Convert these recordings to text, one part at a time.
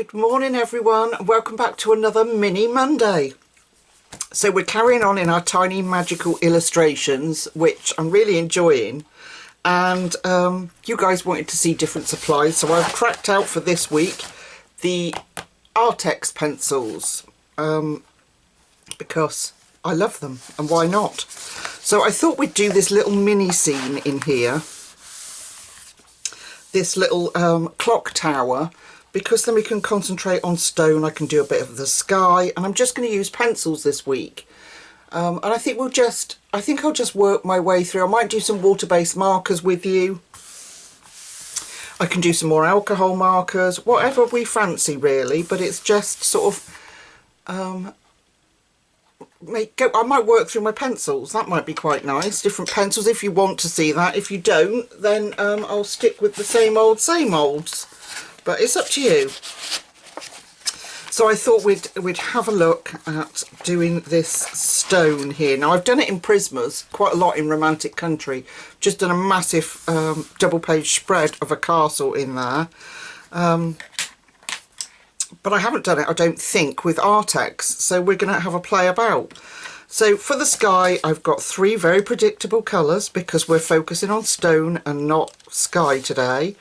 Good morning everyone, and welcome back to another mini Monday. So we're carrying on in our tiny magical illustrations, which I'm really enjoying, and you guys wanted to see different supplies, so I've cracked out for this week the Artex pencils because I love them, and why not? So I thought we'd do this little mini scene in here, this little clock tower, because then we can concentrate on stone. I can do a bit of the sky, and I'm just going to use pencils this week. And I think I'll just work my way through. I might do some water-based markers with you. I can do some more alcohol markers, whatever we fancy really, but it's just sort of I might work through my pencils. That might be quite nice. Different pencils if you want to see that. If you don't, then I'll stick with the same olds. But it's up to you. So I thought we'd have a look at doing this stone here. Now I've done it in Prismas quite a lot in Romantic Country. Just done a massive double page spread of a castle in there. But I haven't done it, I don't think, with Artex. So we're going to have a play about. So for the sky, I've got three very predictable colours because we're focusing on stone and not sky today.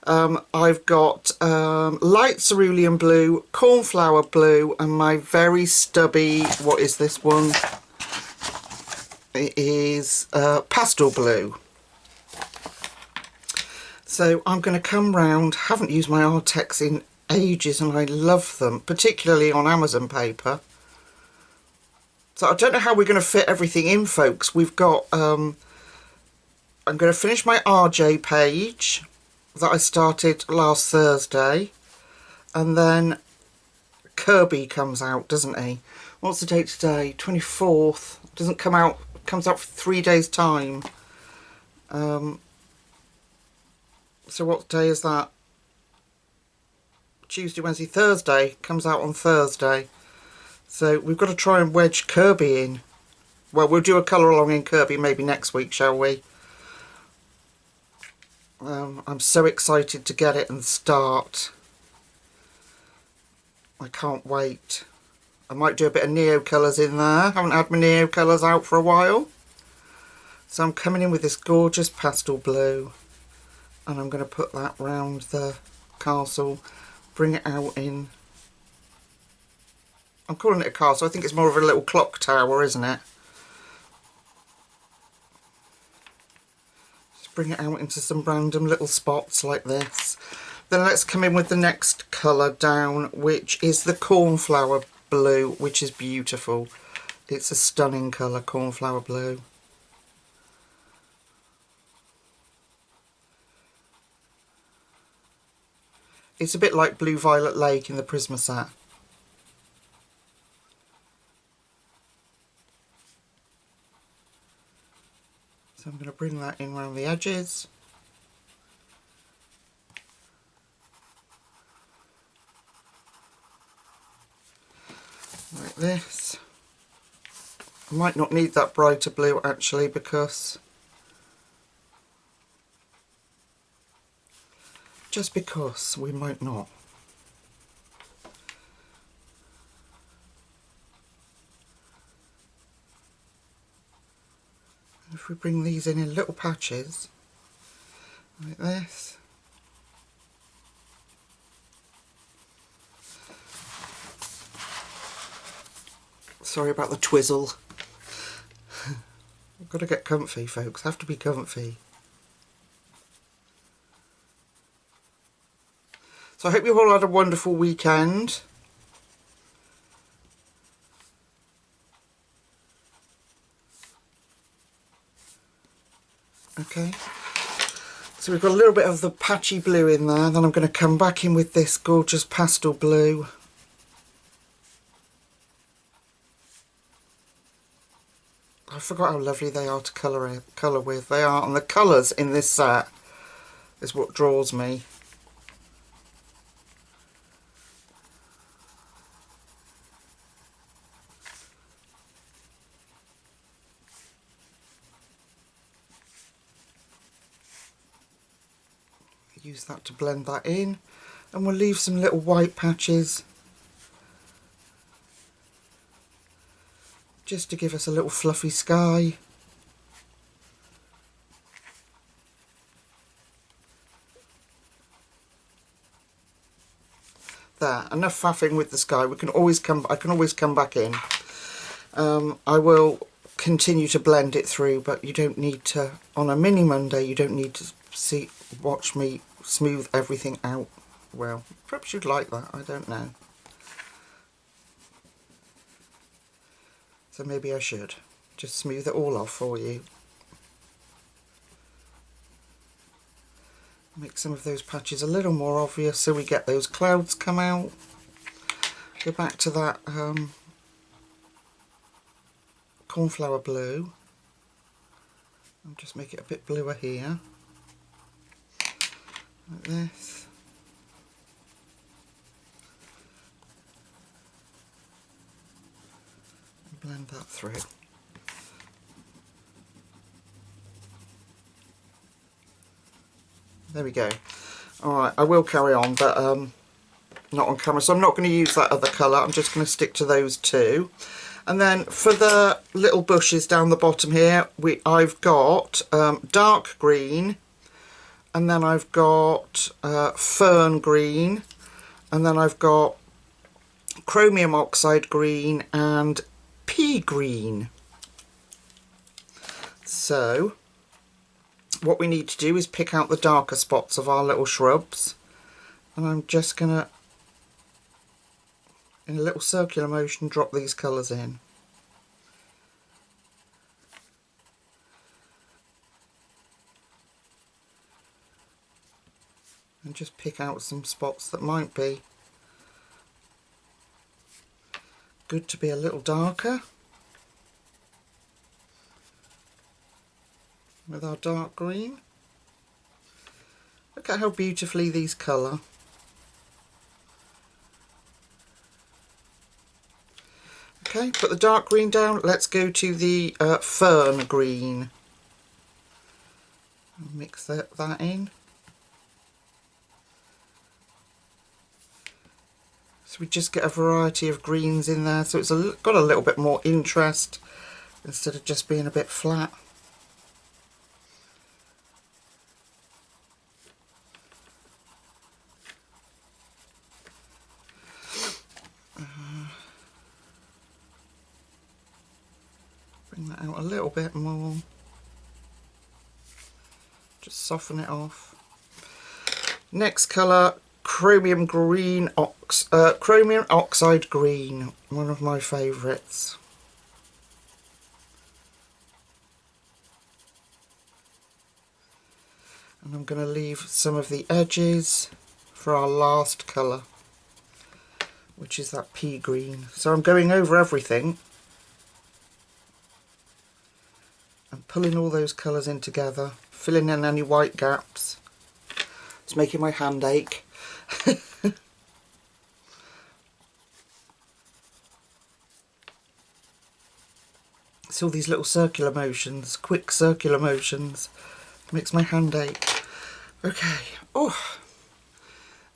I've got light cerulean blue, cornflower blue, and my very stubby, what is this one? It is pastel blue. So I'm going to come round, haven't used my Artex in ages and I love them, particularly on Amazon paper. So I don't know how we're going to fit everything in, folks. We've got, I'm going to finish my RJ page that I started last Thursday, and then Kirby comes out, doesn't he? What's the date today? 24th. Doesn't come out, comes out for 3 days time. So what day is that? Tuesday, Wednesday, Thursday. Comes out on Thursday. So we've got to try and wedge Kirby in. Well, we'll do a colour along in Kirby maybe next week, shall we? I'm so excited to get it and start. I can't wait. I might do a bit of Neo colours in there. Haven't had my Neo colours out for a while. So I'm coming in with this gorgeous pastel blue, and I'm going to put that round the castle, bring it out in, I'm calling it a castle, I think it's more of a little clock tower, isn't it? Bring it out into some random little spots like this. Then let's come in with the next colour down, which is the cornflower blue, which is beautiful. It's a stunning colour, cornflower blue. It's a bit like Blue Violet Lake in the Prisma set. So I'm going to bring that in around the edges. Like this. I might not need that brighter blue actually, because just because we might not. If we bring these in little patches, like this. Sorry about the twizzle. I've got to get comfy, folks. Have to be comfy. So I hope you've all had a wonderful weekend. Okay, so we've got a little bit of the patchy blue in there, then I'm going to come back in with this gorgeous pastel blue. I forgot how lovely they are to colour with. They are, and the colours in this set is what draws me. Use that to blend that in. And we'll leave some little white patches just to give us a little fluffy sky. There, enough faffing with the sky. I can always come back in. I will continue to blend it through, but you don't need to, on a mini Monday, you don't need to watch me smooth everything out. Well, perhaps you'd like that, I don't know. So maybe I should just smooth it all off for you. Make some of those patches a little more obvious so we get those clouds come out. Go back to that cornflower blue and just make it a bit bluer here, like this. And blend that through. There we go. Alright, I will carry on, but not on camera, so I'm not going to use that other colour. I'm just going to stick to those two. And then for the little bushes down the bottom here, I've got dark green, and then I've got fern green, and then I've got chromium oxide green and pea green. So what we need to do is pick out the darker spots of our little shrubs, and I'm just going to, in a little circular motion, drop these colours in. And just pick out some spots that might be good to be a little darker with our dark green. Look at how beautifully these colour. Okay, put the dark green down. Let's go to the fern green. Mix that in. So we just get a variety of greens in there, so it's got a little bit more interest instead of just being a bit flat. Bring that out a little bit more. Just soften it off. Next colour, chromium oxide green, one of my favourites. And I'm going to leave some of the edges for our last colour, which is that pea green. So I'm going over everything and pulling all those colours in together, filling in any white gaps. It's making my hand ache. It's all these little circular motions, quick circular motions. Makes my hand ache. Okay. Oh.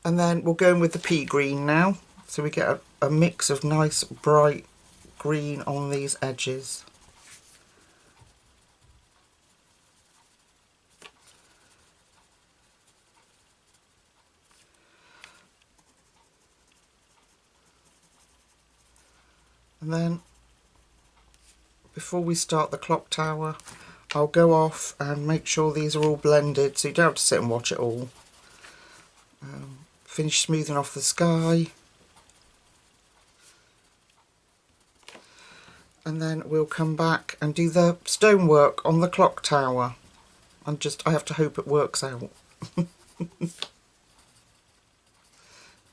And then we'll go in with the pea green now. So we get a mix of nice bright green on these edges. And then before we start the clock tower, I'll go off and make sure these are all blended so you don't have to sit and watch it all. Finish smoothing off the sky. And then we'll come back and do the stonework on the clock tower. I have to hope it works out.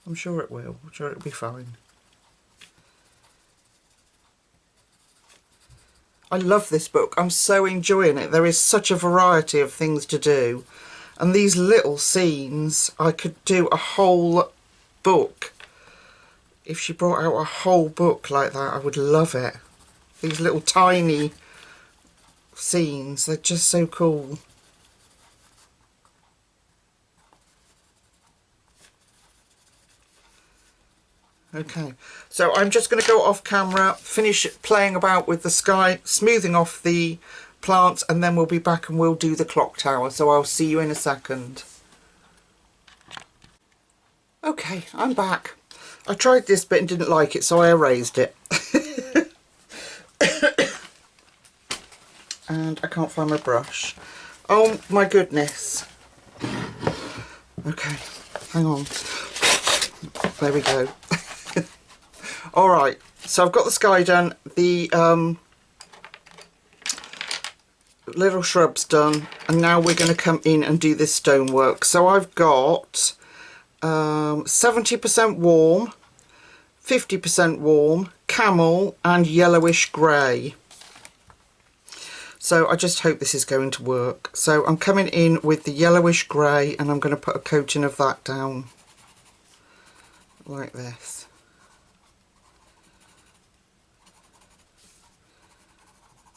I'm sure it will. I'm sure it'll be fine. I love this book. I'm so enjoying it. There is such a variety of things to do. And these little scenes, I could do a whole book. If she brought out a whole book like that, I would love it. These little tiny scenes, they're just so cool. Okay, so I'm just going to go off camera, finish playing about with the sky, smoothing off the plants, and then we'll be back and we'll do the clock tower. So I'll see you in a second. Okay, I'm back. I tried this bit and didn't like it, so I erased it. And I can't find my brush. Oh my goodness. Okay, hang on. There we go. Alright, so I've got the sky done, the little shrubs done, and now we're going to come in and do this stonework. So I've got 70% warm, 50% warm, camel and yellowish grey. So I just hope this is going to work. So I'm coming in with the yellowish grey and I'm going to put a coating of that down like this.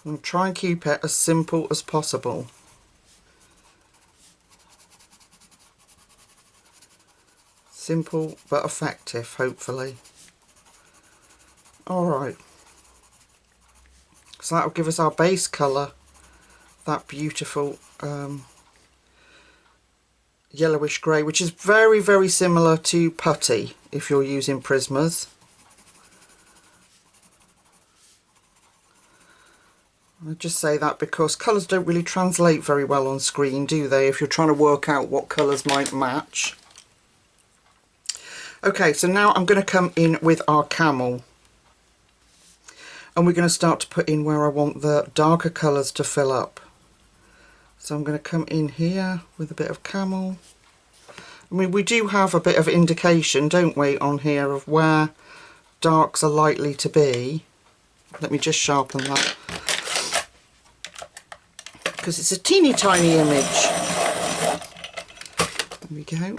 And try and keep it as simple as possible. Simple but effective, hopefully. Alright. So that will give us our base colour, that beautiful yellowish grey, which is very, very similar to putty if you're using Prismas. I just say that because colours don't really translate very well on screen, do they, if you're trying to work out what colours might match. Okay, so now I'm going to come in with our camel. And we're going to start to put in where I want the darker colours to fill up. So I'm going to come in here with a bit of camel. I mean, we do have a bit of indication, don't we, on here of where darks are likely to be. Let me just sharpen that, because it's a teeny tiny image. There we go.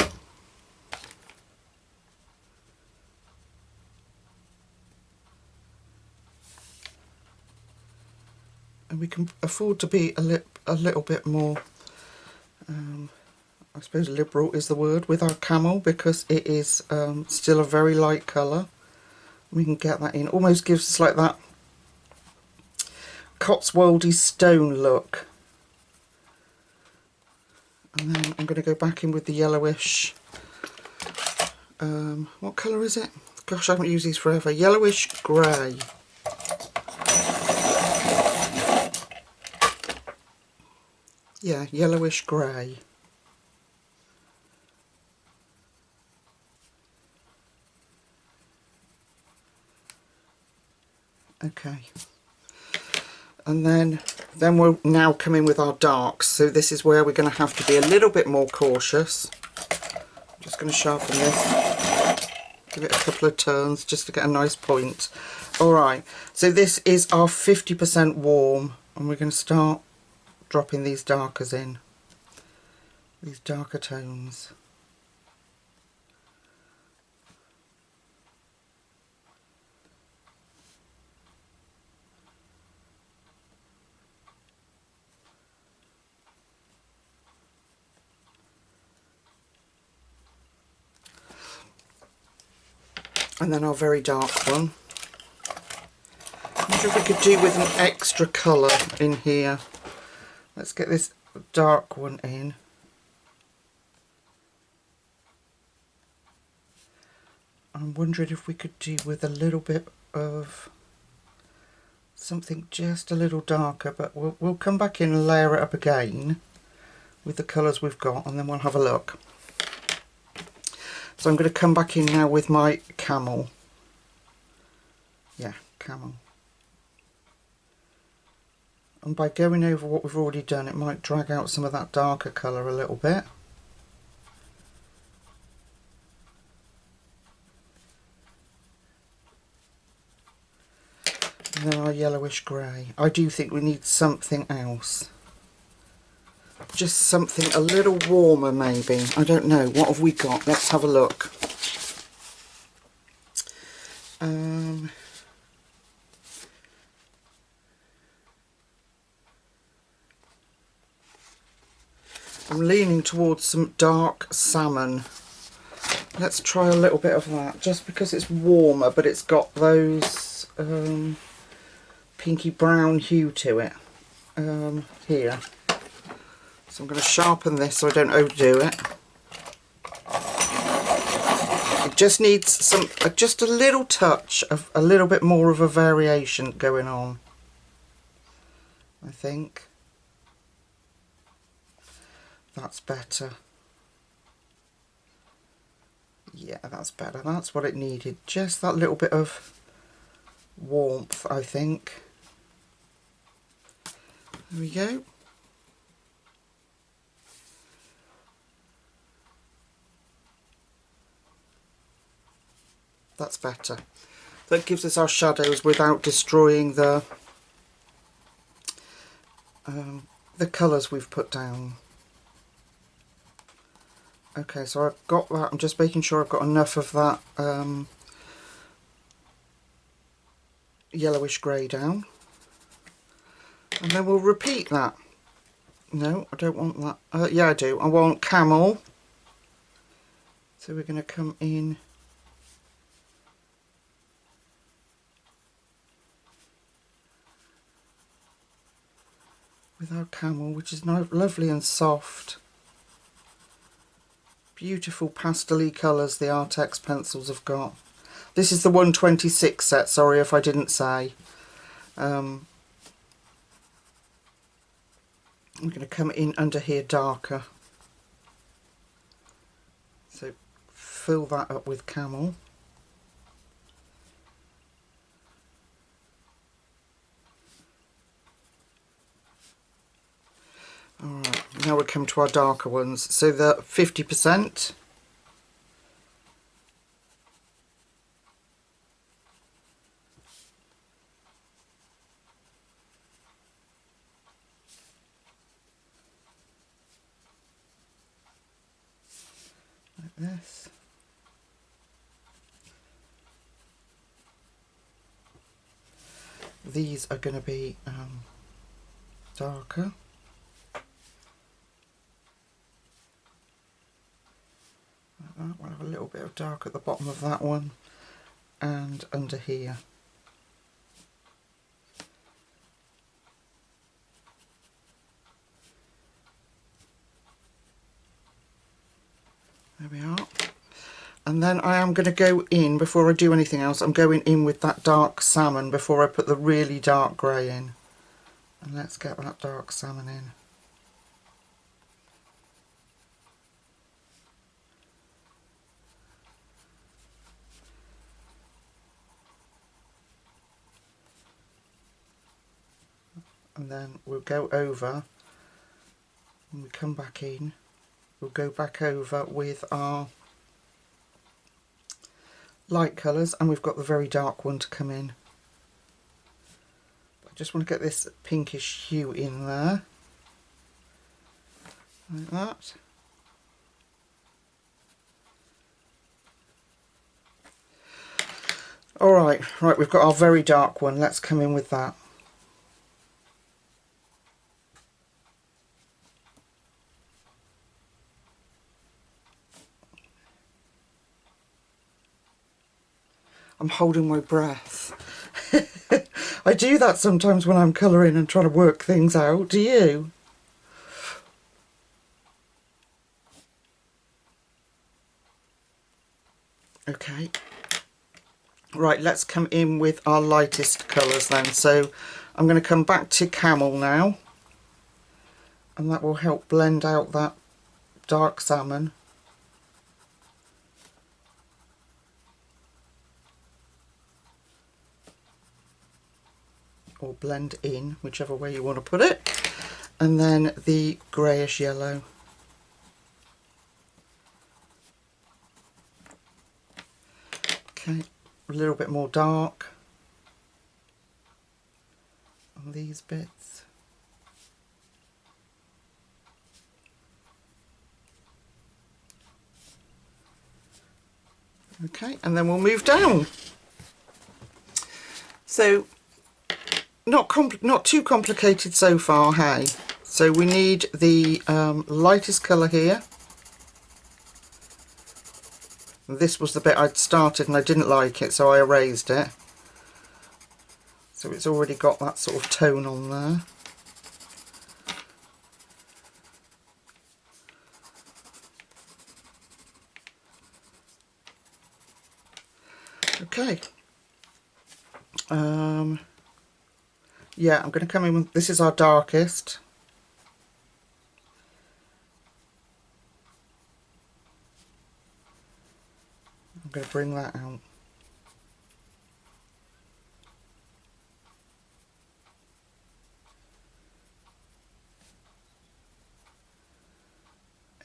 And we can afford to be a little bit more, I suppose liberal is the word, with our camel, because it is still a very light colour. We can get that in. Almost gives us like that Cotswoldy stone look. And then I'm going to go back in with the yellowish, what colour is it? Gosh, I haven't used these forever. Yellowish grey. Yeah, yellowish grey. Okay. And then we'll now come in with our darks. So this is where we're going to have to be a little bit more cautious. I'm just going to sharpen this. Give it a couple of turns just to get a nice point. Alright, so this is our 50% warm. And we're going to start dropping these darkers in, these darker tones. And then our very dark one. I wonder if we could do with an extra colour in here. Let's get this dark one in. I'm wondering if we could do with a little bit of something just a little darker, but we'll come back in and layer it up again with the colours we've got, and then we'll have a look. So I'm going to come back in now with my camel. Yeah, camel. And by going over what we've already done, it might drag out some of that darker colour a little bit. And then our yellowish grey. I do think we need something else. Just something a little warmer maybe. I don't know. What have we got? Let's have a look. I'm leaning towards some dark salmon. Let's try a little bit of that, just because it's warmer, but it's got those pinky brown hue to it here. So I'm going to sharpen this so I don't overdo it. It just needs some, just a little touch of a little bit more of a variation going on, I think. That's better. Yeah, that's better. That's what it needed. Just that little bit of warmth, I think. There we go. That's better. That gives us our shadows without destroying the colours we've put down. Okay, so I've got that. I'm just making sure I've got enough of that yellowish grey down. And then we'll repeat that. No, I don't want that. Yeah, I do. I want camel. So we're going to come in with our camel, which is now lovely and soft. Beautiful pastel-y colours the Artex pencils have got. This is the 126 set, sorry if I didn't say. I'm going to come in under here darker. So fill that up with camel. Alright, now we come to our darker ones. So the 50%. Like this. These are going to be darker. We'll have a little bit of dark at the bottom of that one and under here. There we are. And then I am going to go in, before I do anything else, I'm going in with that dark salmon before I put the really dark grey in. And let's get that dark salmon in. And then we'll go over, when we come back in, we'll go back over with our light colours, and we've got the very dark one to come in. I just want to get this pinkish hue in there, like that. Alright, right, we've got our very dark one, let's come in with that. I'm holding my breath. I do that sometimes when I'm colouring and trying to work things out. Do you? Okay. Right, let's come in with our lightest colours then. So I'm going to come back to camel now. And that will help blend out that dark salmon. Or blend in, whichever way you want to put it. And then the greyish yellow. Okay, a little bit more dark on these bits. Okay, and then we'll move down. So not too complicated so far, hey? So we need the lightest colour here. And this was the bit I'd started and I didn't like it, so I erased it. So it's already got that sort of tone on there. Okay. Yeah, I'm going to come in with, this is our darkest. I'm going to bring that out.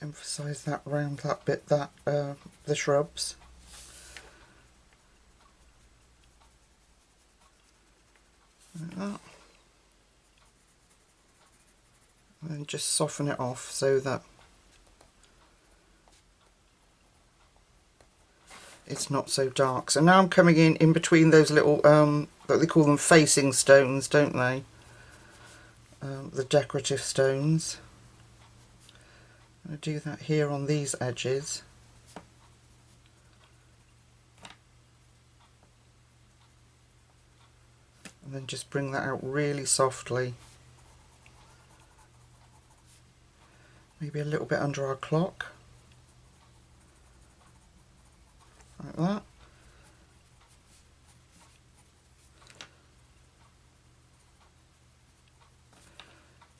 Emphasise that round that bit, that the shrubs. Like that. And then just soften it off so that it's not so dark. So now I'm coming in between those little, they call them facing stones, don't they? The decorative stones. I do that here on these edges. And then just bring that out really softly. Maybe a little bit under our clock. Like that.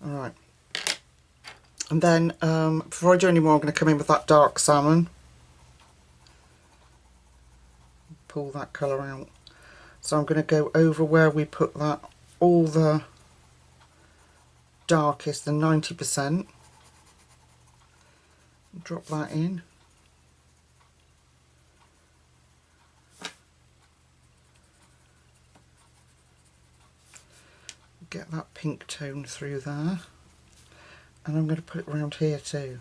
Alright. And then, before I do any more, I'm going to come in with that dark salmon. Pull that colour out. So I'm going to go over where we put that, all the darkest, the 90%. Drop that in. Get that pink tone through there. And I'm going to put it around here too.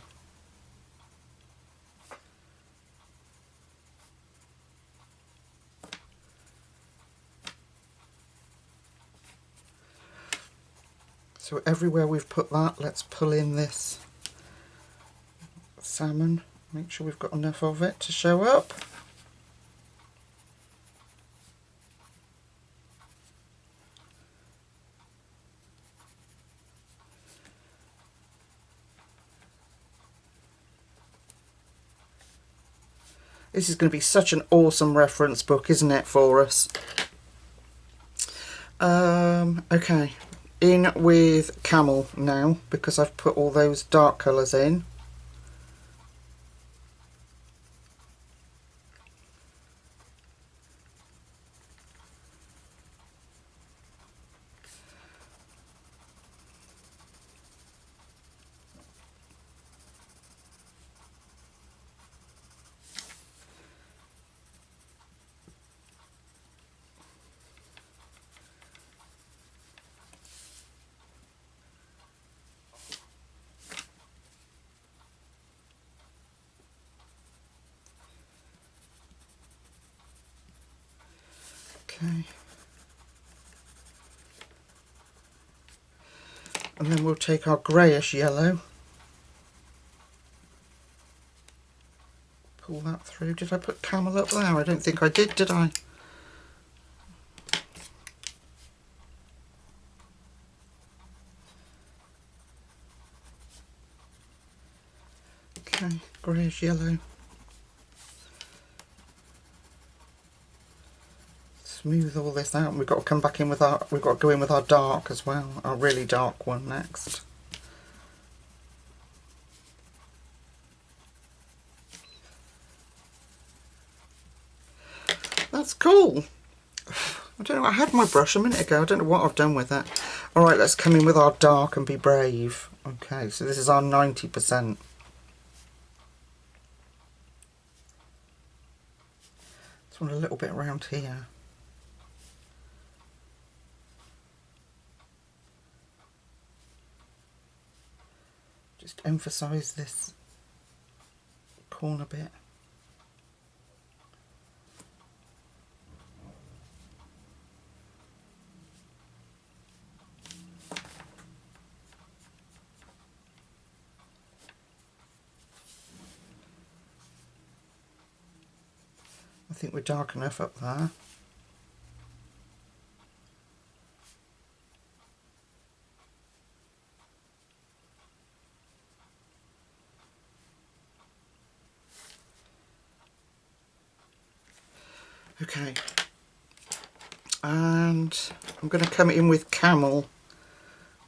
So everywhere we've put that, let's pull in this salmon. Make sure we've got enough of it to show up. This is going to be such an awesome reference book, isn't it, for us? Okay, in with camel now, because I've put all those dark colours in. Okay. And then we'll take our greyish yellow. Pull that through. Did I put camel up there? I don't think I did I? Okay, greyish yellow. Smooth all this out, and we've got to come back in with our, we've got to go in with our dark as well, our really dark one next. That's cool. I don't know, I had my brush a minute ago, I don't know what I've done with it. Alright, let's come in with our dark and be brave. Okay, so this is our 90%. Just want a little bit around here. Just emphasise this corner bit. think we're dark enough up there. Okay, and I'm going to come in with camel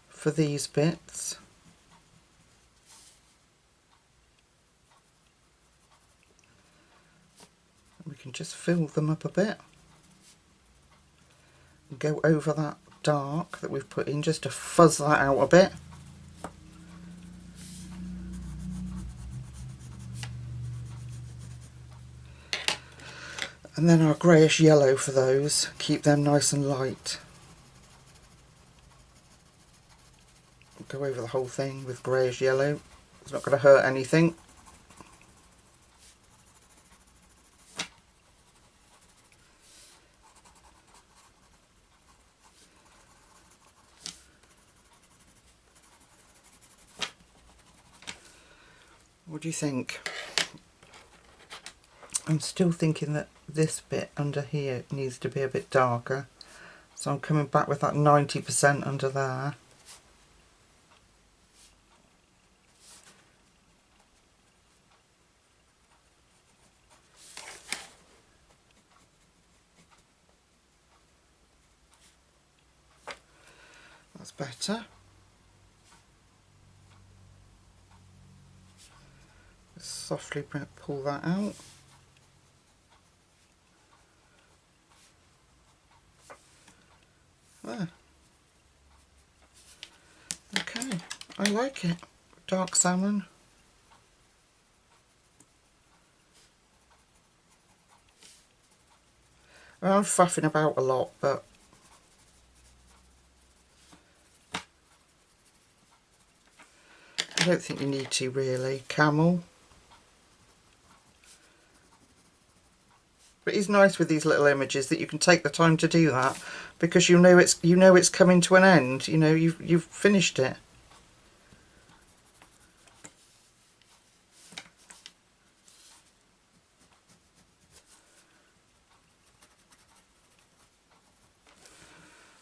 for these bits. We can just fill them up a bit and go over that dark that we've put in just to fuzz that out a bit. And then our greyish yellow for those, keep them nice and light. Go over the whole thing with greyish yellow, it's not going to hurt anything. What do you think? I'm still thinking that this bit under here needs to be a bit darker, so I'm coming back with that 90% under there. That's better. Softly pull that out. There. Okay, I like it. Dark salmon. Well, I'm faffing about a lot, but I don't think you need to really. Camel. But it's nice with these little images that you can take the time to do that, because you know it's coming to an end. You know you've finished it.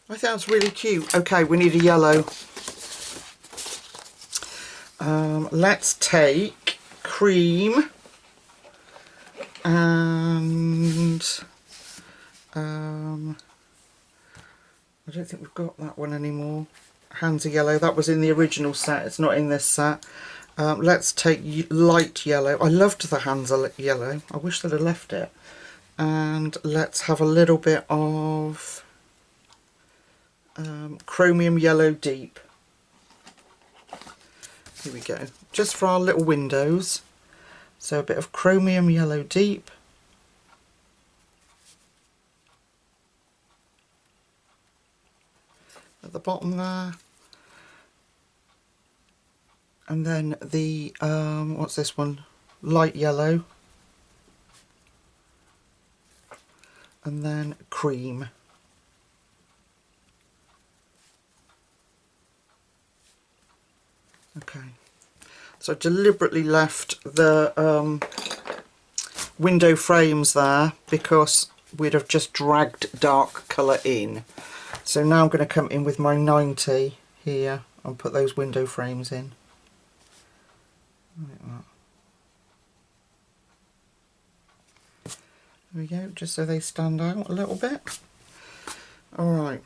I think that's really cute. Okay, we need a yellow. Let's take cream and I don't think we've got that one anymore. Hands of yellow. That was in the original set. It's not in this set. Let's take light yellow. I loved the hands of yellow. I wish they'd have left it. And let's have a little bit of chromium yellow deep. Here we go. Just for our little windows. So a bit of chromium yellow deep. At the bottom there. And then the, what's this one? Light yellow. And then cream. Okay. So I deliberately left the window frames there because we'd have just dragged dark colour in. So now I'm going to come in with my 90 here and put those window frames in. Like that. There we go, just so they stand out a little bit. Alright.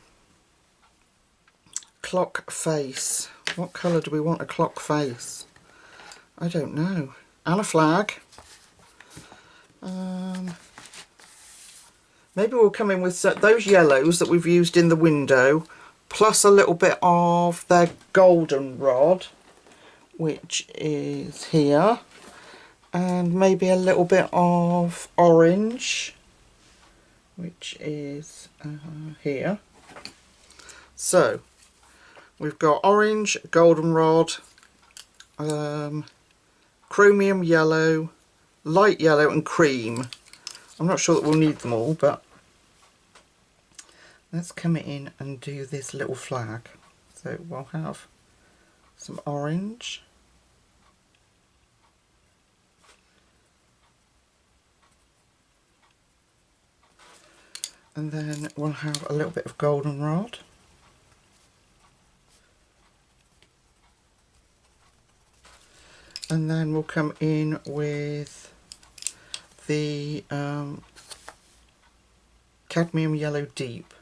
Clock face. What colour do we want a clock face? I don't know. And a flag. Maybe we'll come in with those yellows that we've used in the window, plus a little bit of their goldenrod, which is here, and maybe a little bit of orange, which is here. So we've got orange, goldenrod, chromium yellow, light yellow and cream. I'm not sure that we'll need them all, but let's come in and do this little flag. So we'll have some orange, And then we'll have a little bit of goldenrod. And then we'll come in with the cadmium yellow deep.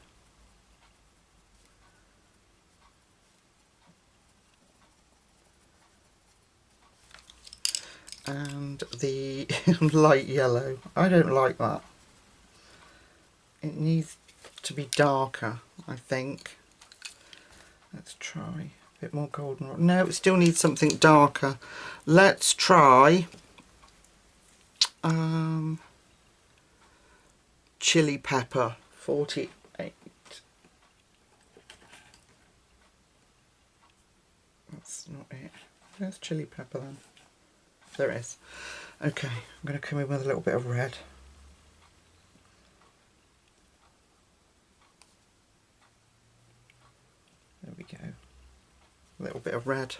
And the light yellow. I don't like that. It needs to be darker, I think. Let's try a bit more goldenrod. No, it still needs something darker. Let's try chili pepper 48. That's not it. Where's chili pepper then? There it is. Okay, I'm going to come in with a little bit of red. There we go. A little bit of red.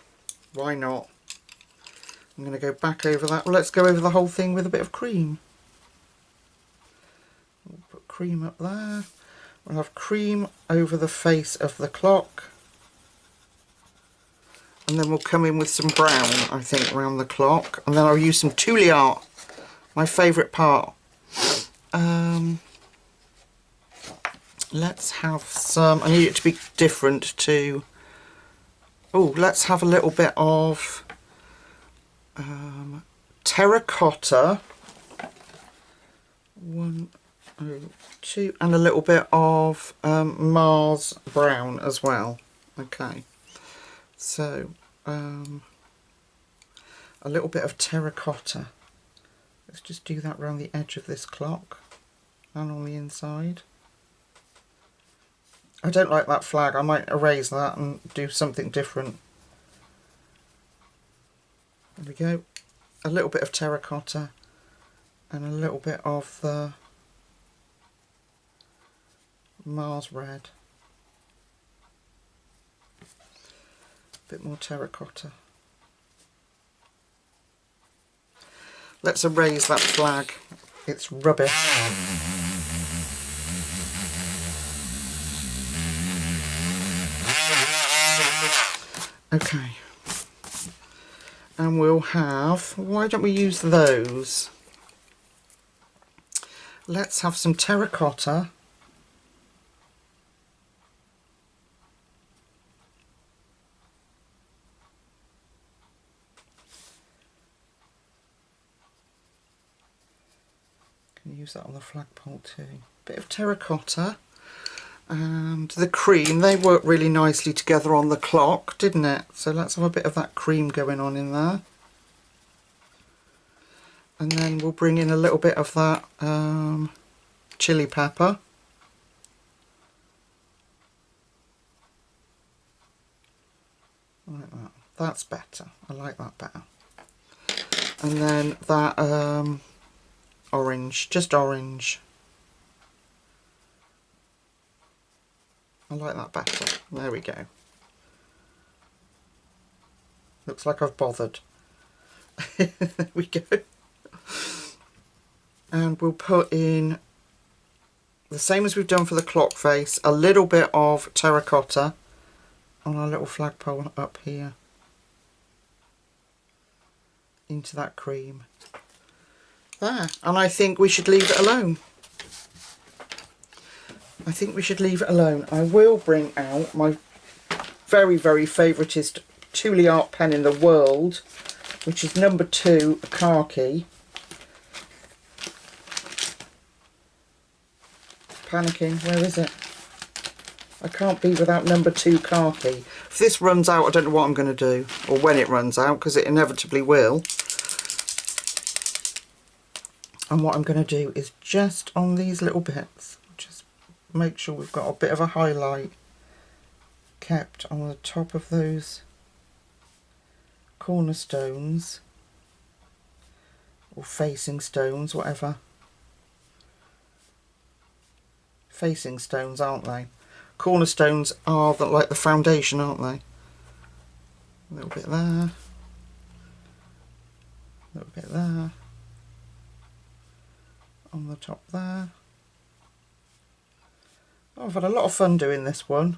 Why not? I'm going to go back over that. Well, let's go over the whole thing with a bit of cream. We'll put cream up there. We'll have cream over the face of the clock. And then we'll come in with some brown, I think, around the clock. And then I'll use some Tulle art, my favourite part. Let's have some, I need it to be different to, oh, let's have a little bit of terracotta. 1, 2, and a little bit of Mars brown as well. Okay. So, a little bit of terracotta. Let's just do that around the edge of this clock and on the inside. I don't like that flag. I might erase that and do something different. There we go. A little bit of terracotta and a little bit of the Mars red. Bit more terracotta. Let's erase that flag. It's rubbish. Okay. And we'll have, why don't we use those? Let's have some terracotta. Use that on the flagpole too. Bit of terracotta and the cream. They work really nicely together on the clock, didn't it? So let's have a bit of that cream going on in there. And then we'll bring in a little bit of that chili pepper. Like that. That's better. I like that better. And then that orange, just orange. I like that better. There we go. Looks like I've bothered. There we go. And we'll put in the same as we've done for the clock face, a little bit of terracotta on our little flagpole up here into that cream. There, and I think we should leave it alone. I think we should leave it alone. I will bring out my very, very favouriteest Tulle art pen in the world, which is number 2 khaki. Panicking, where is it? I can't be without number 2 khaki. If this runs out, I don't know what I'm going to do, or when it runs out, because it inevitably will. And what I'm going to do is just on these little bits, just make sure we've got a bit of a highlight kept on the top of those cornerstones or facing stones, whatever. Facing stones, aren't they? Cornerstones are like the foundation, aren't they? A little bit there, a little bit there, on the top there, Oh, I've had a lot of fun doing this one.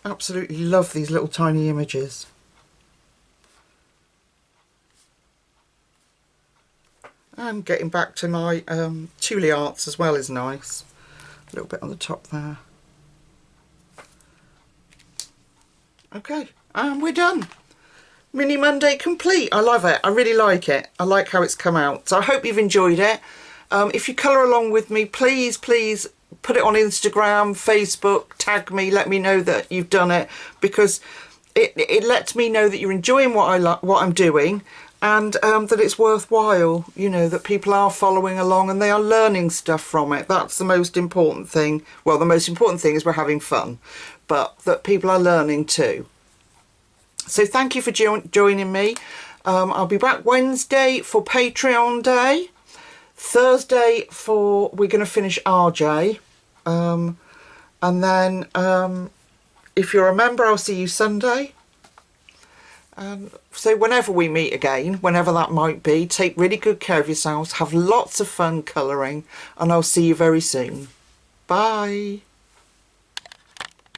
Absolutely love these little tiny images. And getting back to my Thule arts as well is nice. A little bit on the top there. Okay, and we're done. Mini Monday complete. I love it. I really like it. I like how it's come out. So I hope you've enjoyed it. If you colour along with me, please put it on Instagram, Facebook, tag me, let me know that you've done it, because it lets me know that you're enjoying what I'm doing, and that it's worthwhile, you know, that people are following along and they are learning stuff from it. That's the most important thing. Well, the most important thing is we're having fun, but that people are learning too. So thank you for joining me. I'll be back Wednesday for Patreon Day. Thursday we're going to finish RJ. And then if you're a member, I'll see you Sunday. So whenever we meet again, whenever that might be, take really good care of yourselves. Have lots of fun colouring. And I'll see you very soon. Bye.